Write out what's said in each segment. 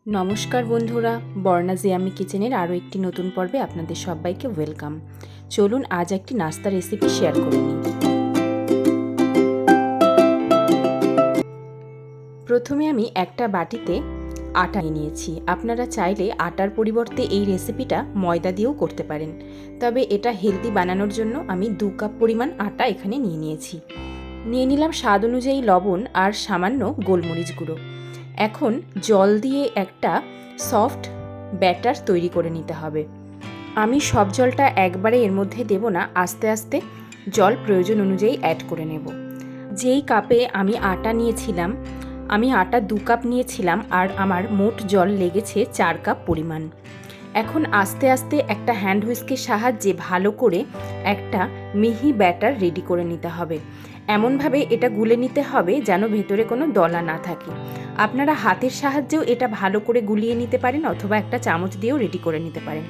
নমস্কার বন্ধুরা, বর্ণা জিয়ামি কিচেনের আরও একটি নতুন পর্বে আপনাদের সবাইকে ওয়েলকাম। চলুন আজ একটি নাস্তা রেসিপি শেয়ার করে নিই। প্রথমে আমি একটা বাটিতে আটা নিয়েছি। আপনারা চাইলে আটার পরিবর্তে এই রেসিপিটা ময়দা দিয়েও করতে পারেন, তবে এটা হেলদি বানানোর জন্য আমি 2 কাপ পরিমাণ আটা এখানে নিয়েছি। নিয়ে নিলাম স্বাদ অনুযায়ী লবণ আর সামান্য গোলমরিচ গুঁড়ো। এখন জল দিয়ে একটা সফট ব্যাটার তৈরি করে নিতে হবে। আমি সব জলটা একবারে এর মধ্যে দেব না, আস্তে আস্তে জল প্রয়োজন অনুযায়ী অ্যাড করে নেব। যেই কাপে আমি আটা নিয়েছিলাম, আমি আটা 2 কাপ নিয়েছিলাম আর আমার মোট জল লেগেছে 4 কাপ পরিমাণ। এখন আস্তে আস্তে একটা হ্যান্ড হুইস্কের সাহায্যে ভালো করে একটা মিহি ব্যাটার রেডি করে নিতে হবে। এমনভাবে এটা গুলে নিতে হবে যেন ভেতরে কোনো দলা না থাকে। আপনারা হাতের সাহায্যেও এটা ভালো করে গুলিয়ে নিতে পারেন অথবা একটা চামচ দিয়েও রেডি করে নিতে পারেন।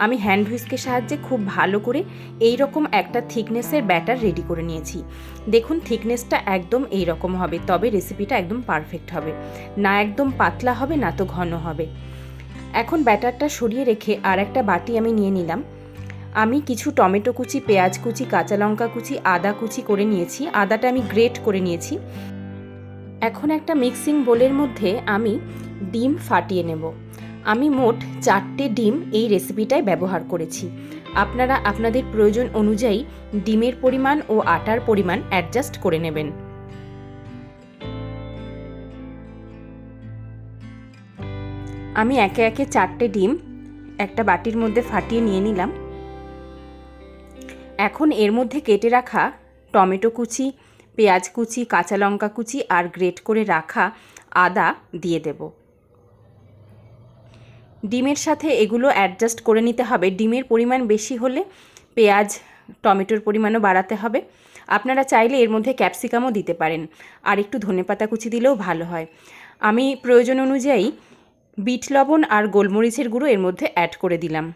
আমি হ্যান্ড হুইস্কের সাহায্যে খুব ভালো করে এই রকম একটা থিকনেসের ব্যাটার রেডি করে নিয়েছি। দেখুন থিকনেসটা একদম এই রকম হবে, তবে রেসিপিটা একদম পারফেক্ট হবে। না একদম পাতলা হবে না তো ঘন হবে। এখন ব্যাটারটা সরিয়ে রেখে আর একটা বাটি আমি নিয়ে নিলাম। আমি কিছু টমেটো কুচি, পেঁয়াজ কুচি, কাঁচা লঙ্কা কুচি, আদা কুচি করে নিয়েছি। আদাটা আমি গ্রেট করে নিয়েছি। এখন একটা মিক্সিং বোলের মধ্যে আমি ডিম ফাটিয়ে নেব। আমি মোট 4টে ডিম এই রেসিপিটায় ব্যবহার করেছি। আপনারা আপনাদের প্রয়োজন অনুযায়ী ডিমের পরিমাণ ও আটার পরিমাণ অ্যাডজাস্ট করে নেবেন। আমি একে একে 4টে ডিম একটা বাটির মধ্যে ফাটিয়ে নিয়ে নিলাম। এখন এর মধ্যে কেটে রাখা টমেটো কুচি, পেঁয়াজ কুচি, কাঁচা লঙ্কা কুচি আর গ্রেট করে রাখা আদা দিয়ে দেব। ডিমের সাথে এগুলো অ্যাডজাস্ট করে নিতে হবে। ডিমের পরিমাণ বেশি হলে পেঁয়াজ, টমেটোর পরিমাণও বাড়াতে হবে। আপনারা চাইলে এর মধ্যে ক্যাপসিকামও দিতে পারেন, আর একটু ধনেপাতা কুচি দিলেও ভালো হয়। আমি প্রয়োজন অনুযায়ী বিট লবণ আর গোলমরিচের গুঁড়ো এর মধ্যে অ্যাড করে দিলাম।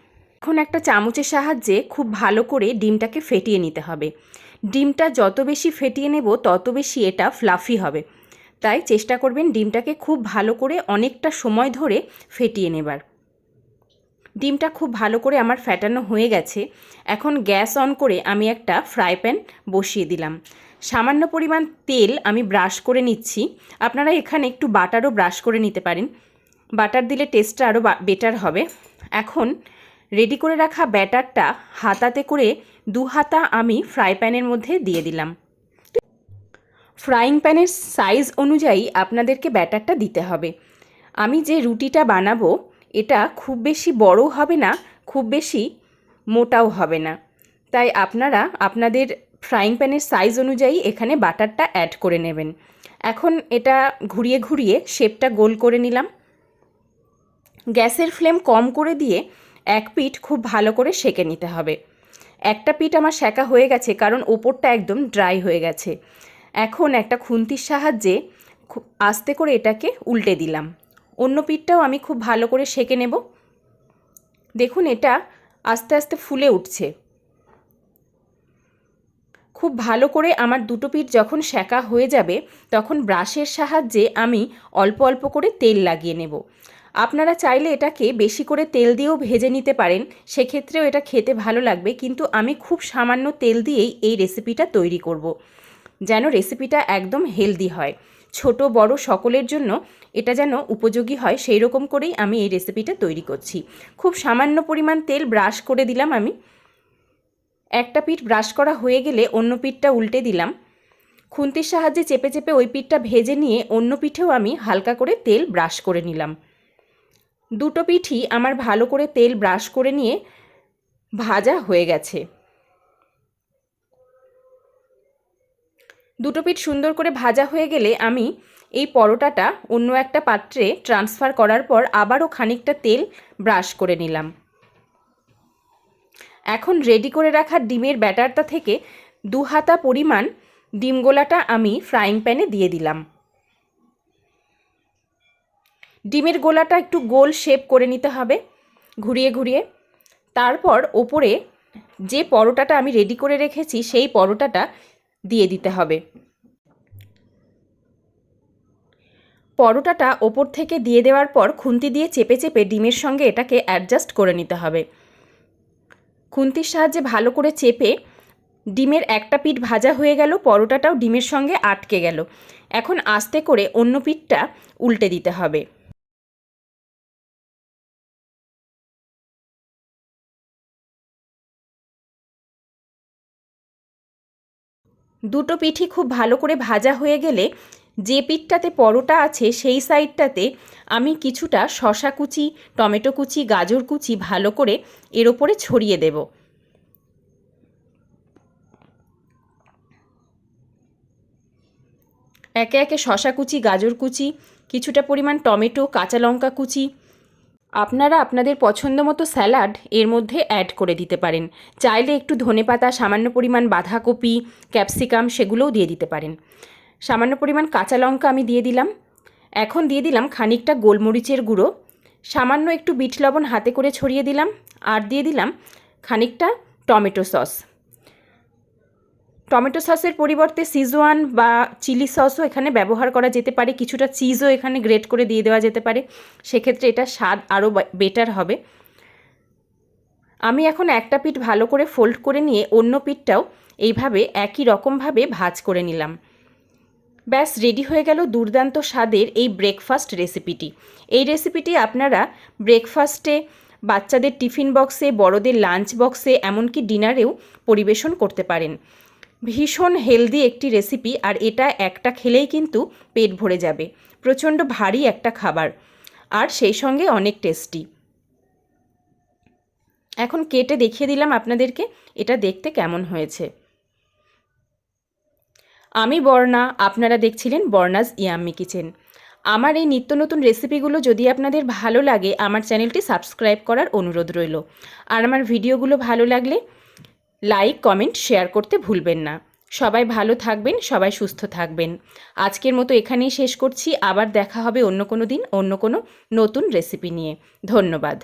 এখন একটা চামচের সাহায্যে খুব ভালো করে ডিমটাকে ফেটিয়ে নিতে হবে। ডিমটা যত বেশি ফেটিয়ে নেব তত বেশি এটা ফ্লাফি হবে, তাই চেষ্টা করবেন ডিমটাকে খুব ভালো করে অনেকটা সময় ধরে ফেটিয়ে নেবার। ডিমটা খুব ভালো করে আমার ফেটানো হয়ে গেছে। এখন গ্যাস অন করে আমি একটা ফ্রাই প্যান বসিয়ে দিলাম। সামান্য পরিমাণ তেল আমি ব্রাশ করে নিচ্ছি। আপনারা এখানে একটু বাটারও ব্রাশ করে নিতে পারেন, বাটার দিলে টেস্টটা আরও বেটার হবে। এখন রেডি করে রাখা ব্যাটারটা হাতাতে করে 2 হাতা আমি ফ্রাই প্যানের মধ্যে দিয়ে দিলাম। ফ্রাইং প্যানের সাইজ অনুযায়ী আপনাদেরকে ব্যাটারটা দিতে হবে। আমি যে রুটিটা বানাবো এটা খুব বেশি বড়ও হবে না, খুব বেশি মোটাও হবে না, তাই আপনারা আপনাদের ফ্রাইং প্যানের সাইজ অনুযায়ী এখানে বাটারটা অ্যাড করে নেবেন। এখন এটা ঘুরিয়ে ঘুরিয়ে শেপটা গোল করে নিলাম। গ্যাসের ফ্লেম কম করে দিয়ে এক পিঠ খুব ভালো করে সেঁকে নিতে হবে। একটা পিঠ আমার সেঁকা হয়ে গেছে, কারণ ওপরটা একদম ড্রাই হয়ে গেছে। এখন একটা খুন্তির সাহায্যে খুব আস্তে করে এটাকে উল্টে দিলাম। অন্য পিঠটাও আমি খুব ভালো করে সেঁকে নেব। দেখুন এটা আস্তে আস্তে ফুলে উঠছে। খুব ভালো করে আমার দুটো পিঠ যখন সেঁকা হয়ে যাবে তখন ব্রাশের সাহায্যে আমি অল্প অল্প করে তেল লাগিয়ে নেব। আপনারা চাইলে এটাকে বেশি করে তেল দিয়েও ভেজে নিতে পারেন, সেক্ষেত্রেও এটা খেতে ভালো লাগবে, কিন্তু আমি খুব সামান্য তেল দিয়েই এই রেসিপিটা তৈরি করব, যেন রেসিপিটা একদম হেলদি হয়। ছোট বড় সকলের জন্য এটা যেন উপযোগী হয়, সেই রকম করেই আমি এই রেসিপিটা তৈরি করছি। খুব সামান্য পরিমাণ তেল ব্রাশ করে দিলাম আমি। একটা পিঠ ব্রাশ করা হয়ে গেলে অন্য পিঠটা উল্টে দিলাম। খুন্তির সাহায্যে চেপে চেপে ওই পিঠটা ভেজে নিয়ে অন্য পিঠেও আমি হালকা করে তেল ব্রাশ করে নিলাম। দুটো পিঠই আমার ভালো করে তেল ব্রাশ করে নিয়ে ভাজা হয়ে গেছে। দুটো পিঠ সুন্দর করে ভাজা হয়ে গেলে আমি এই পরোটাটা অন্য একটা পাত্রে ট্রান্সফার করার পর আবারও খানিকটা তেল ব্রাশ করে নিলাম। এখন রেডি করে রাখা ডিমের ব্যাটারটা থেকে 2 হাতা পরিমাণ ডিম গোলাটা আমি ফ্রাইং প্যানে দিয়ে দিলাম। ডিমের গোলাটা একটু গোল শেপ করে নিতে হবে ঘুরিয়ে ঘুরিয়ে। তারপর ওপরে যে পরোটাটা আমি রেডি করে রেখেছি সেই পরোটাটা দিয়ে দিতে হবে। পরোটাটা ওপর থেকে দিয়ে দেওয়ার পর খুন্তি দিয়ে চেপে চেপে ডিমের সঙ্গে এটাকে অ্যাডজাস্ট করে নিতে হবে। খুন্তির সাহায্যে ভালো করে চেপে ডিমের একটা পিঠ ভাজা হয়ে গেল, পরোটাটাও ডিমের সঙ্গে আটকে গেল। এখন আস্তে করে অন্য পিঠটা উল্টে দিতে হবে। দুটো পিঠই খুব ভালো করে ভাজা হয়ে গেলে যে পিঠটাতে পরোটা আছে সেই সাইডটাতে আমি কিছুটা শসা কুচি, টমেটো কুচি, গাজর কুচি ভালো করে এর ওপরে ছড়িয়ে দেব। একে একে শসা কুচি, গাজর কুচি, কিছুটা পরিমাণ টমেটো, কাঁচা লঙ্কা কুচি, আপনারা আপনাদের পছন্দ মতো স্যালাড এর মধ্যে অ্যাড করে দিতে পারেন। চাইলে একটু ধনেপাতা, সামান্য পরিমাণ বাঁধাকপি, ক্যাপসিকাম সেগুলোও দিয়ে দিতে পারেন। সামান্য পরিমাণ কাঁচা লঙ্কা আমি দিয়ে দিলাম। এখন দিয়ে দিলাম খানিকটা গোলমরিচের গুঁড়ো, সামান্য একটু বিট লবণ হাতে করে ছড়িয়ে দিলাম, আর দিয়ে দিলাম খানিকটা টমেটো সস। টমেটো সসের পরিবর্তে সিজওয়ান বা চিলি সসও এখানে ব্যবহার করা যেতে পারে, কিছুটা চিজও এখানে গ্রেট করে দিয়ে দেওয়া যেতে পারে, সেক্ষেত্রে এটা স্বাদ আরও বেটার হবে। আমি এখন একটা পিঠ ভালো করে ফোল্ড করে নিয়ে অন্য পিঠটাও এইভাবে একই রকমভাবে ভাজ করে নিলাম। ব্যাস রেডি হয়ে গেল দুর্দান্ত স্বাদের এই ব্রেকফাস্ট রেসিপিটি। এই রেসিপিটি আপনারা ব্রেকফাস্টে, বাচ্চাদের টিফিন বক্সে, বড়দের লাঞ্চ বক্সে, এমনকি ডিনারেও পরিবেশন করতে পারেন। ভীষণ হেলদি একটি রেসিপি, আর এটা একটা খেলেই কিন্তু পেট ভরে যাবে। প্রচণ্ড ভারী একটা খাবার, আর সেই সঙ্গে অনেক টেস্টি। এখন কেটে দেখিয়ে দিলাম আপনাদেরকে এটা দেখতে কেমন হয়েছে। আমি বর্ণা, আপনারা দেখছিলেন বর্ণাস ইয়াম্মি কিচেন। আমার এই নিত্য নতুন রেসিপিগুলো যদি আপনাদের ভালো লাগে, আমার চ্যানেলটি সাবস্ক্রাইব করার অনুরোধ রইল। আর আমার ভিডিওগুলো ভালো লাগলে লাইক, কমেন্ট, শেয়ার করতে ভুলবেন না। সবাই ভালো থাকবেন, সবাই সুস্থ থাকবেন। আজকের মতো এখানেই শেষ করছি। আবার দেখা হবে অন্য কোনো দিন অন্য কোনো নতুন রেসিপি নিয়ে। ধন্যবাদ।